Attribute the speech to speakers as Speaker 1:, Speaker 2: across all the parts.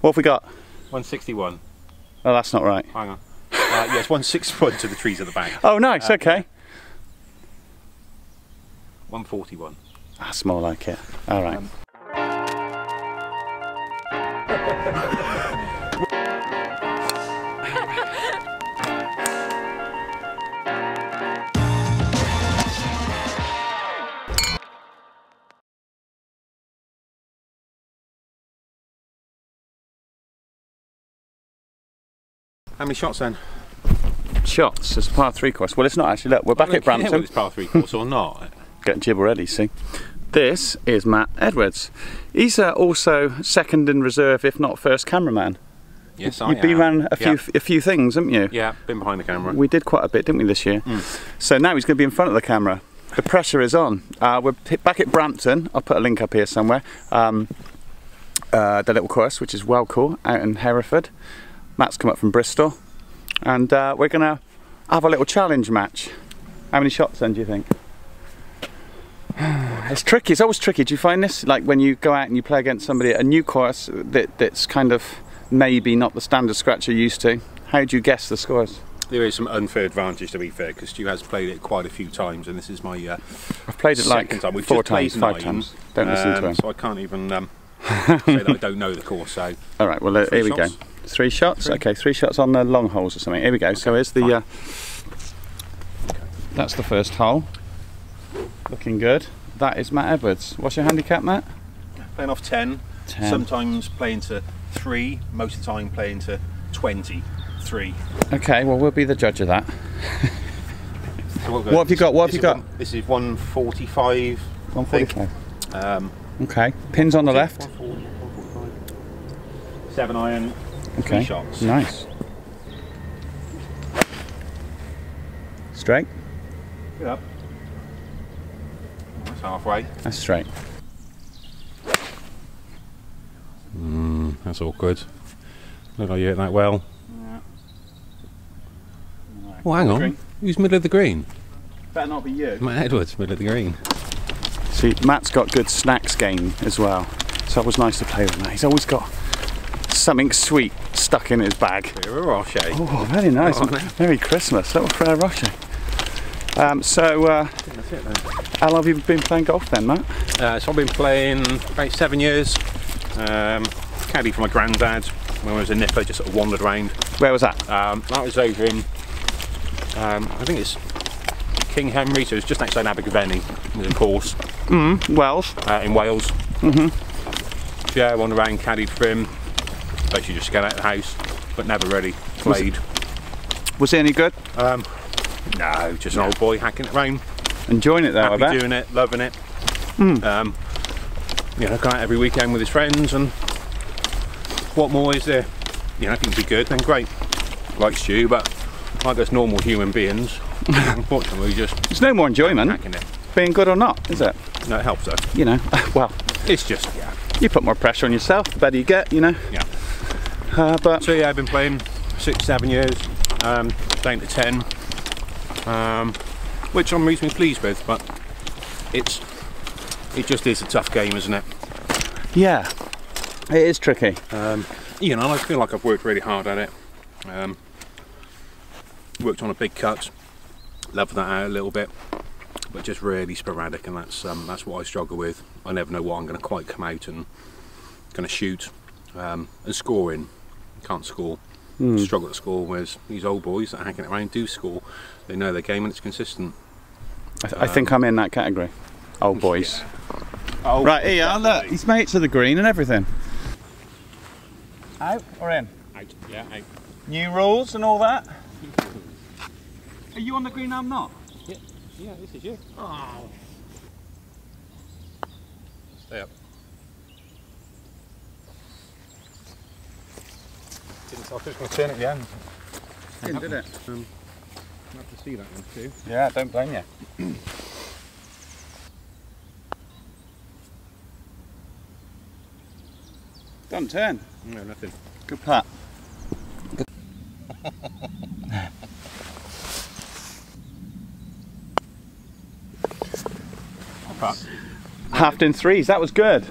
Speaker 1: What have we got?
Speaker 2: 161.
Speaker 1: Oh, that's not right.
Speaker 2: Hang on. Yes, 161 to the trees at the back.
Speaker 1: Oh, nice, okay.
Speaker 2: 141.
Speaker 1: That's more like it. All right.
Speaker 2: How many shots then?
Speaker 1: Shots, it's a par 3 course. Well, it's not actually. Look, we're back at Brampton.
Speaker 2: Whether it's par 3 course or not.
Speaker 1: Getting jib already, see. This is Matt Edwards. He's also second in reserve, if not first cameraman.
Speaker 2: Yes, I
Speaker 1: You've been around a few things, haven't you?
Speaker 2: Yeah, been behind the camera.
Speaker 1: We did quite a bit, didn't we, this year? So now he's going to be in front of the camera. The pressure is on. We're back at Brampton. I'll put a link up here somewhere. The little course, which is well cool, out in Hereford. Matt's come up from Bristol, and we're going to have a little challenge match. How many shots then, do you think? It's tricky, it's always tricky. Do you find this? Like when you go out and you play against somebody at a new course that's kind of maybe not the standard scratch you're used to. How do you guess the scores?
Speaker 2: There is some unfair advantage, to be fair, because Stu has played it quite a few times, and this is my
Speaker 1: I've played it like
Speaker 2: time.
Speaker 1: 4 times, 5 times. Don't listen to him.
Speaker 2: So I can't even say that I don't know the course. So
Speaker 1: all right, well here we go. 3 shots. Okay, 3 shots on the long holes or something. Here we go. Okay, so here's the. That's the first hole. Looking good. That is Matt Edwards. What's your handicap, Matt?
Speaker 2: Playing off 10. Sometimes playing to 3. Most of the time playing to 23.
Speaker 1: Okay, well we'll be the judge of that.
Speaker 2: So
Speaker 1: what have you got? What have you got?
Speaker 2: This is 145.
Speaker 1: 145. Okay. Pins on the left.
Speaker 2: 145. 7 iron.
Speaker 1: Okay.
Speaker 2: 3 shots.
Speaker 1: Nice. Straight.
Speaker 2: Get up. That's halfway.
Speaker 1: That's straight.
Speaker 2: That's awkward. Look like you hit that well.
Speaker 1: Yeah. Right.
Speaker 2: Well, hang on.
Speaker 1: Green.
Speaker 2: Who's middle of the green?
Speaker 1: Better not be you.
Speaker 2: Matt Edwards, middle of the green.
Speaker 1: See, Matt's got good snacks game as well. So it was nice to play with Matt. He's always got something sweet stuck in his bag.
Speaker 2: Herefordshire.
Speaker 1: Oh, very nice. Oh, Merry Christmas. Little Herefordshire.
Speaker 2: That's it then.
Speaker 1: How long have you been playing golf then, Matt?
Speaker 2: So I've been playing about 7 years. Caddy for my granddad when I was a nipper, just sort of wandered around.
Speaker 1: Where was that?
Speaker 2: That was over in, I think it's King Henry, so it's just outside Abergavenny, the course.
Speaker 1: Wells.
Speaker 2: In Wales. Yeah, I wandered around, caddied for him. Basically just get out of the house, but never really played.
Speaker 1: Was it any good?
Speaker 2: No, just an old boy hacking it around.
Speaker 1: Enjoying it though, I bet.
Speaker 2: Happy doing it, loving it. You know, going out every weekend with his friends, and what more is there? You know, if you can be good, then great. Like Stu, but like us normal human beings, unfortunately, just
Speaker 1: there's no more enjoyment
Speaker 2: hacking it.
Speaker 1: Being good or not, is it?
Speaker 2: No, it helps though.
Speaker 1: You know, well,
Speaker 2: it's just
Speaker 1: you put more pressure on yourself, the better you get, you know.
Speaker 2: Yeah.
Speaker 1: But
Speaker 2: so yeah, I've been playing 6-7 years, down to 10, which I'm reasonably pleased with, but it just is a tough game, isn't it?
Speaker 1: Yeah, it is tricky.
Speaker 2: You know, I feel like I've worked really hard at it. Worked on a big cut, leveled that out a little bit, but just really sporadic, and that's what I struggle with. I never know what I'm going to quite come out and going to shoot, and scoring. Can't score. Struggle to score, whereas these old boys that are hacking it around do score. They know their game and it's consistent.
Speaker 1: I think I'm in that category. Old boys.
Speaker 2: Yeah. Oh,
Speaker 1: right, here, look, he's mates to the green and everything. Out or in?
Speaker 2: Out, yeah, out.
Speaker 1: New rules and all that? Are you on the green? I'm not?
Speaker 2: Yeah, this is you. Oh. Stay up. Didn't tell if it's going to turn at the end.
Speaker 1: Didn't, did it?
Speaker 2: I'll have to see that one too.
Speaker 1: Yeah, don't blame you. Don't turn.
Speaker 2: No, nothing.
Speaker 1: Good putt. Halved in threes, that was good.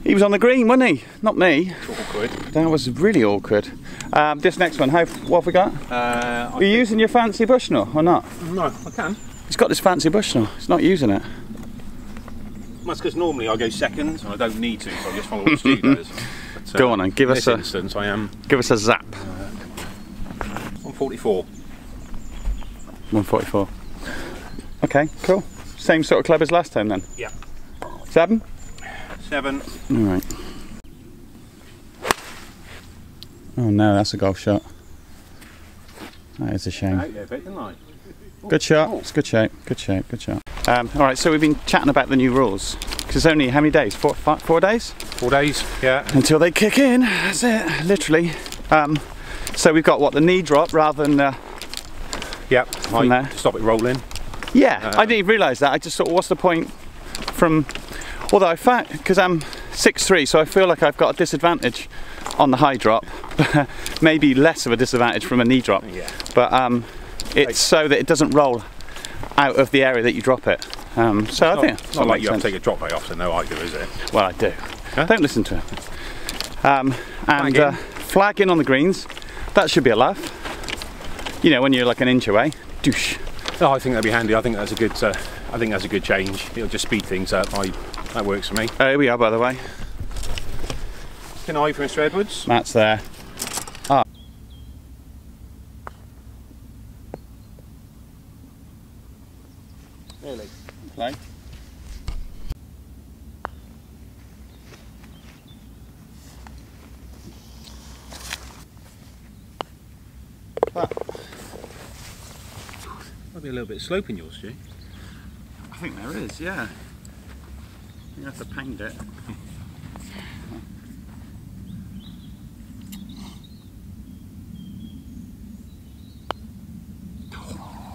Speaker 1: He was on the green, wasn't he? Not me.
Speaker 2: It's all awkward.
Speaker 1: That was really awkward. This next one, what have we got? Are you using your fancy Bushnell or not?
Speaker 2: No, I can.
Speaker 1: He's got this fancy Bushnell. He's not using it.
Speaker 2: That's because normally I go second and I don't need to, so I just follow what Stu does. But,
Speaker 1: Go on and give us a.
Speaker 2: In this instance, I am.
Speaker 1: Give us a zap.
Speaker 2: 144.
Speaker 1: 144. Okay, cool. Same sort of club as last time then?
Speaker 2: Yeah.
Speaker 1: 7?
Speaker 2: 7.
Speaker 1: Alright. Oh no, that's a golf shot. That is a shame.
Speaker 2: Out there a bit, didn't I?
Speaker 1: Good shot. It's good shape. Good shape. Good shot. Alright, so we've been chatting about the new rules. Because it's only how many days? 4 days?
Speaker 2: 4 days, yeah.
Speaker 1: Until they kick in. That's it, literally. So we've got what, the knee drop rather than
Speaker 2: Yep.
Speaker 1: from there.
Speaker 2: Stop it rolling.
Speaker 1: Yeah, I didn't even realise that. I just thought, what's the point from... Although I found, because I'm 6'3", so I feel like I've got a disadvantage on the high drop. Maybe less of a disadvantage from a knee drop.
Speaker 2: Yeah.
Speaker 1: But it's so that it doesn't roll out of the area that you drop it. So I think
Speaker 2: it's not like you have to take a drop very often, though, either, is it?
Speaker 1: Well, I do.
Speaker 2: Huh?
Speaker 1: Don't listen to it. Flagging on the greens, that should be a laugh. You know, when you're like an inch away. Douche.
Speaker 2: Oh, I think that'd be handy. I think that's a good. I think that's a good change. It'll just speed things up. That works for me.
Speaker 1: Here we are, by the way.
Speaker 2: Can I for Mr. Edwards?
Speaker 1: Matt's there. Ah.
Speaker 2: Really?
Speaker 1: Play.
Speaker 2: Might be a little bit slope in yours, Stu.
Speaker 1: I think there is, yeah. You have to pound it.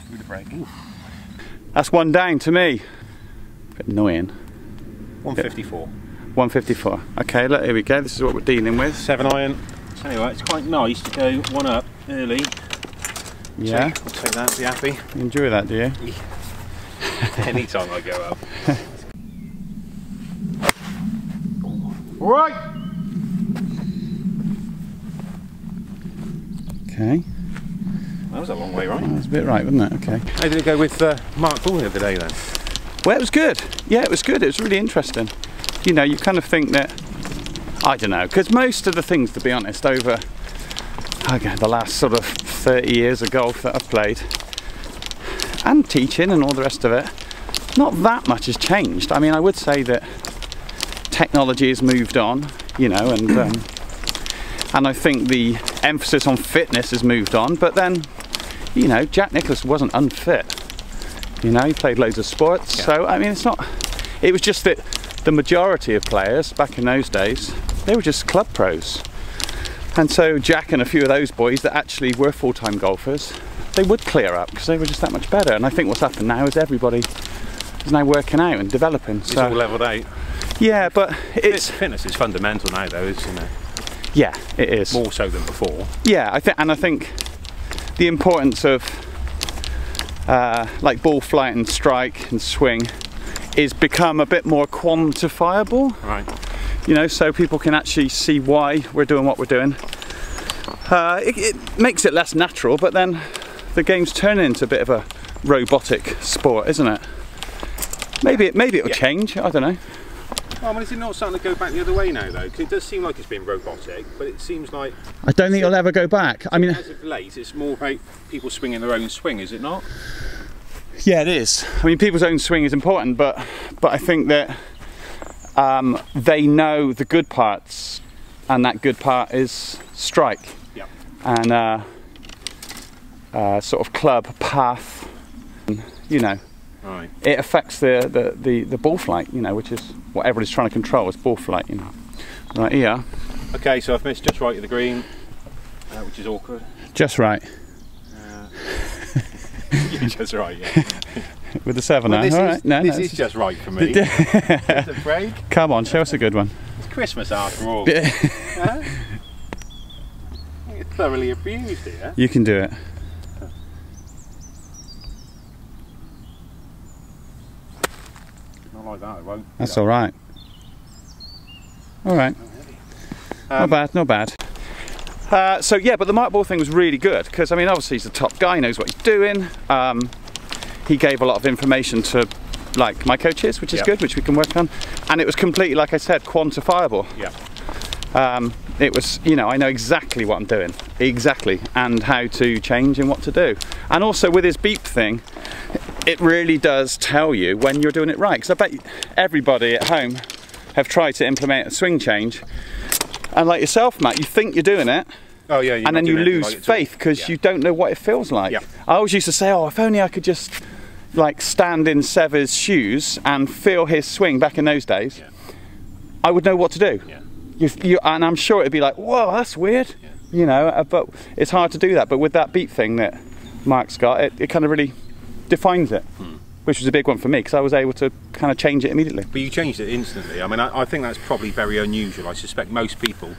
Speaker 1: Through the brake. Ooh. That's one down to me. Bit annoying.
Speaker 2: 154.
Speaker 1: 154. Okay, look, here we go. This is what we're dealing with.
Speaker 2: 7 iron. Anyway, it's quite nice to go one up early.
Speaker 1: Yeah.
Speaker 2: I'll take that, be happy.
Speaker 1: You enjoy that, do you?
Speaker 2: Anytime I go up. Alright!
Speaker 1: Okay.
Speaker 2: That was a long way, right?
Speaker 1: That's a bit right, wasn't it? Okay.
Speaker 2: How did it go with Mark Bull the other day then?
Speaker 1: Well, it was good. Yeah, it was good. It was really interesting. You know, you kind of think that, I don't know, because most of the things, to be honest, over the last sort of 30 years of golf that I've played, and teaching and all the rest of it, not that much has changed. I mean, I would say that technology has moved on, you know, and I think the emphasis on fitness has moved on, but then, you know, Jack Nicklaus wasn't unfit. You know, he played loads of sports, yeah. So, I mean, it was just that the majority of players back in those days, they were just club pros. And so Jack and a few of those boys that actually were full-time golfers, they would clear up because they were just that much better. And I think what's happened now is everybody is now working out and developing.
Speaker 2: It's all levelled out.
Speaker 1: Yeah, but
Speaker 2: fitness is fundamental now, though, isn't it?
Speaker 1: Yeah, it is.
Speaker 2: More so than before.
Speaker 1: Yeah, I think the importance of like ball flight and strike and swing is become a bit more quantifiable.
Speaker 2: Right.
Speaker 1: You know, so people can actually see why we're doing what we're doing. It makes it less natural, but then the game's turning into a bit of a robotic sport, isn't it? Maybe it'll change. I don't know.
Speaker 2: Well, I mean, is it not starting to go back the other way now, though? Because it does seem like it's been robotic, but it seems like...
Speaker 1: I don't think it'll ever go back. I mean...
Speaker 2: As of late, it's more about people swinging their own swing, is it not?
Speaker 1: Yeah, it is. I mean, people's own swing is important, but I think that they know the good parts, and that good part is strike.
Speaker 2: Yep.
Speaker 1: And sort of club, path, you know.
Speaker 2: Right.
Speaker 1: It affects the ball flight, you know, which is what everybody's trying to control, is ball flight, you know. Right here.
Speaker 2: Okay, so I've missed just right of the green, which is awkward.
Speaker 1: Just right.
Speaker 2: You're just right, yeah.
Speaker 1: With the 7
Speaker 2: well,
Speaker 1: now. All right. No,
Speaker 2: this is just right for me. It's a break.
Speaker 1: Come on, show us a good one.
Speaker 2: It's Christmas after all. Huh? You're thoroughly abused here.
Speaker 1: You can do it.
Speaker 2: Not like that, I won't.
Speaker 1: That's all right. All right. Not bad, not bad. So yeah, but the mark ball thing was really good because I mean, obviously he's the top guy, he knows what he's doing. He gave a lot of information to like my coaches, which is good, which we can work on. And it was completely, like I said, quantifiable.
Speaker 2: Yeah.
Speaker 1: It was, you know, I know exactly what I'm doing, exactly, and how to change and what to do. And also with his beep thing, it really does tell you when you're doing it right. Because I bet everybody at home have tried to implement a swing change, and like yourself, Matt, you think you're doing it.
Speaker 2: Oh yeah,
Speaker 1: and then you lose faith because you don't know what it feels like.
Speaker 2: Yeah.
Speaker 1: I always used to say, oh, if only I could just like stand in Sever's shoes and feel his swing back in those days, I would know what to do.
Speaker 2: Yeah.
Speaker 1: And I'm sure it'd be like, whoa, that's weird, you know, but it's hard to do that. But with that beat thing that Mark's got, it kind of really defines it, which was a big one for me because I was able to kind of change it immediately.
Speaker 2: But you changed it instantly. I mean, I think that's probably very unusual. I suspect most people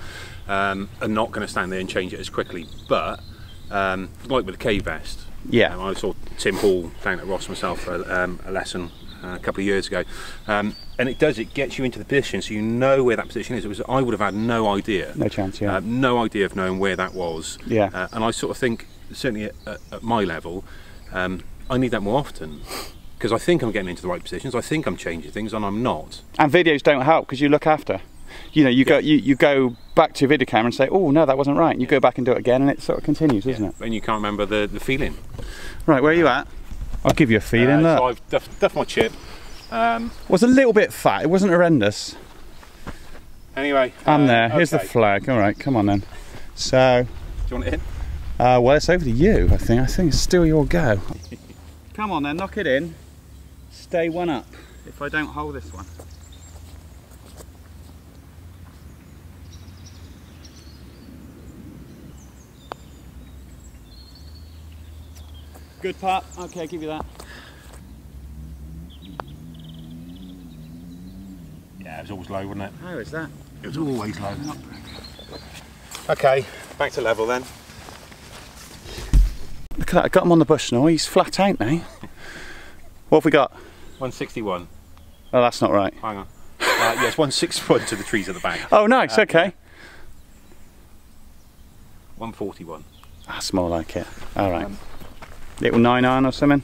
Speaker 2: are not going to stand there and change it as quickly. But like with the K vest, I saw Tim Hall down at Ross myself for a lesson a couple of years ago, and it gets you into the position, so you know where that position is. I would have had no idea.
Speaker 1: No chance,
Speaker 2: no idea of knowing where that was.
Speaker 1: Yeah.
Speaker 2: And I sort of think, certainly at my level, I need that more often. Because I think I'm getting into the right positions, I think I'm changing things, and I'm not. And
Speaker 1: videos don't help because you look after. You know, you go back to your video camera and say, oh no, that wasn't right. And you go back and do it again, and it sort of continues, doesn't it?
Speaker 2: And you can't remember the feeling.
Speaker 1: Right, where are you at? I'll give you a feeling.
Speaker 2: So I've duffed my chip.
Speaker 1: Was a little bit fat. It wasn't horrendous.
Speaker 2: Anyway,
Speaker 1: I'm there. Here's the flag. All right, come on then. So.
Speaker 2: Do you want it in?
Speaker 1: Well, it's over to you. I think it's still your go. Come on then, knock it in. Stay one up. If I don't hold this one. Good putt. Okay, I'll give you that.
Speaker 2: Yeah, it was always low, wasn't it?
Speaker 1: How is that?
Speaker 2: It was always low. Okay, back to level then.
Speaker 1: Look at that, I got him on the bush now. He's flat out now. What have we got?
Speaker 2: 161.
Speaker 1: Oh, that's not right.
Speaker 2: Hang on. Yes, 161 to the trees at the back.
Speaker 1: Oh, nice, okay.
Speaker 2: 141.
Speaker 1: That's more like it. All right. Little 9-iron or something.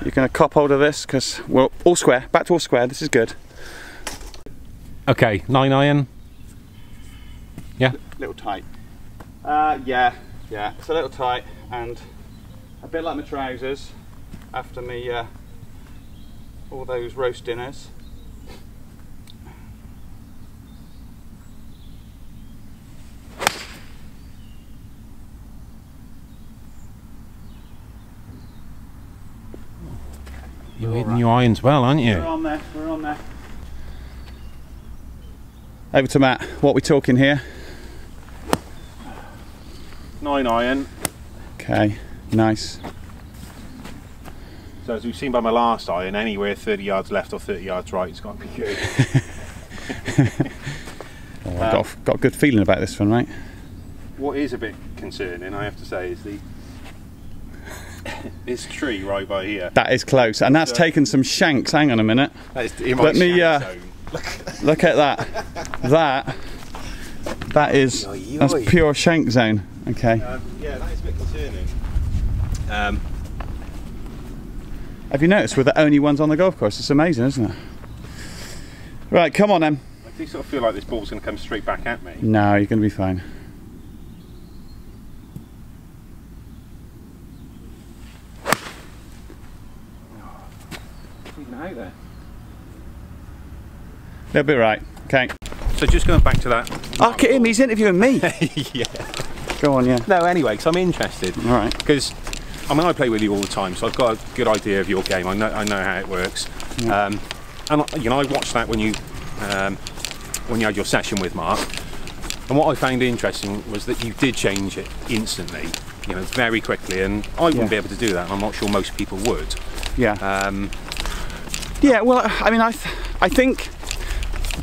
Speaker 1: You're going to cop hold of this because we're all square. Back to all square. This is good.
Speaker 2: Okay, 9-iron. Yeah.
Speaker 1: Little tight. Yeah. It's a little tight and a bit like my trousers after me all those roast dinners.
Speaker 2: You're hitting your irons well, aren't you?
Speaker 1: We're on there, we're on there. Over to Matt, what are we talking here?
Speaker 2: 9-iron.
Speaker 1: Okay, nice.
Speaker 2: So as we've seen by my last iron, anywhere 30 yards left or 30 yards right, it's got to be good.
Speaker 1: I've got a good feeling about this one, right?
Speaker 2: What is a bit concerning, I have to say, is this tree right by here.
Speaker 1: That is close, and that's taken some shanks. Hang on a minute.
Speaker 2: That is in my
Speaker 1: Let me
Speaker 2: zone.
Speaker 1: look at that. That is that's pure shank zone. Okay.
Speaker 2: Yeah, that is a bit concerning.
Speaker 1: Have you noticed we're the only ones on the golf course? It's amazing, isn't it? Right, come on then.
Speaker 2: I do sort of feel like this ball's going to come straight back at me.
Speaker 1: No, you're going to be fine.
Speaker 2: Out there.
Speaker 1: They'll be right. Okay.
Speaker 2: So just going back to that.
Speaker 1: Look at him, he's interviewing me.
Speaker 2: Yeah.
Speaker 1: Go on, yeah.
Speaker 2: No, anyway, because I'm interested.
Speaker 1: All right.
Speaker 2: Because I mean, I play with you all the time, so I've got a good idea of your game. I know how it works. Yeah. And you know, I watched that when you had your session with Mark. And what I found interesting was that you did change it instantly, you know, very quickly. And I wouldn't be able to do that. And I'm not sure most people would.
Speaker 1: Yeah. Yeah, well, I mean, I think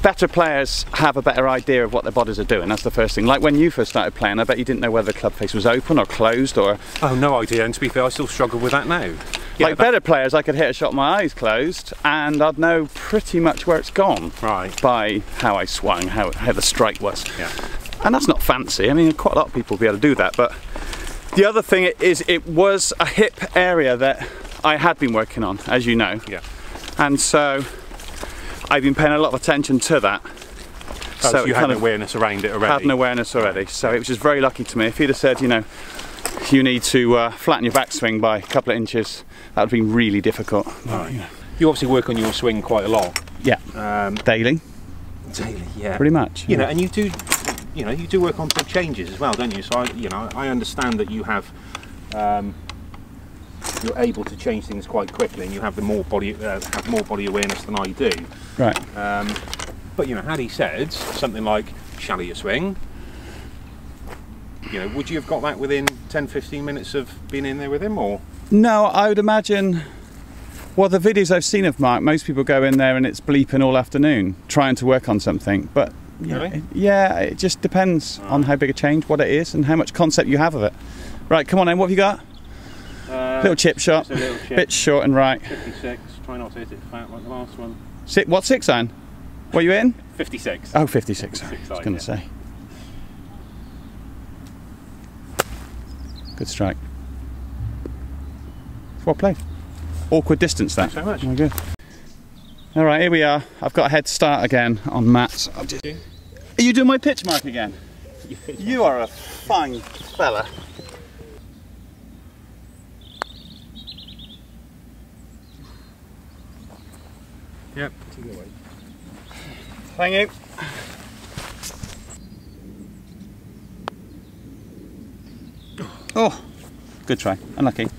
Speaker 1: better players have a better idea of what their bodies are doing. That's the first thing. Like when you first started playing, I bet you didn't know whether the club face was open or closed or...
Speaker 2: Oh, no idea. And to be fair, I still struggle with that now. Yeah,
Speaker 1: like better players, I could hit a shot with my eyes closed and I'd know pretty much where it's gone.
Speaker 2: Right.
Speaker 1: By how I swung, how the strike was.
Speaker 2: Yeah.
Speaker 1: And that's not fancy. I mean, quite a lot of people will be able to do that, but the other thing is it was a hip area that I had been working on, as you know.
Speaker 2: Yeah.
Speaker 1: And so I've been paying a lot of attention to that.
Speaker 2: Oh, so you had an awareness around it already?
Speaker 1: Had an awareness already, so it was just very lucky to me. If he'd have said, you know, you need to flatten your backswing by a couple of inches, that would have been really difficult.
Speaker 2: Right. You know. You obviously work on your swing quite a lot.
Speaker 1: Yeah. Daily.
Speaker 2: Daily, yeah.
Speaker 1: Pretty much.
Speaker 2: You know, and you do work on big changes as well, don't you? So I understand that you have, you're able to change things quite quickly, and you have more body awareness than I do.
Speaker 1: Right.
Speaker 2: But you know, had he said something like shallow your swing, you know, would you have got that within 10-15 minutes of being in there with him, or?
Speaker 1: No, I would imagine. Well, the videos I've seen of Mark, most people go in there and it's bleeping all afternoon trying to work on something. But
Speaker 2: really?
Speaker 1: Yeah, it just depends on how big a change, what it is, and how much concept you have of it. Right, come on then, what have you got? Little chip shot,
Speaker 2: little chip.
Speaker 1: Bit short and right.
Speaker 2: 56, try not to hit it fat like the last one.
Speaker 1: What 6 iron? What are you in?
Speaker 2: 56.
Speaker 1: Oh, 56, sorry, I was going to say. Good strike. Well played. Awkward distance that.
Speaker 2: Thanks so much.
Speaker 1: Oh, good. All right, here we are. I've got a head start again on Matt's. Are you doing my pitch mark again? You are a fine fella.
Speaker 2: Yep.
Speaker 1: Thank you. Oh, good try. Unlucky.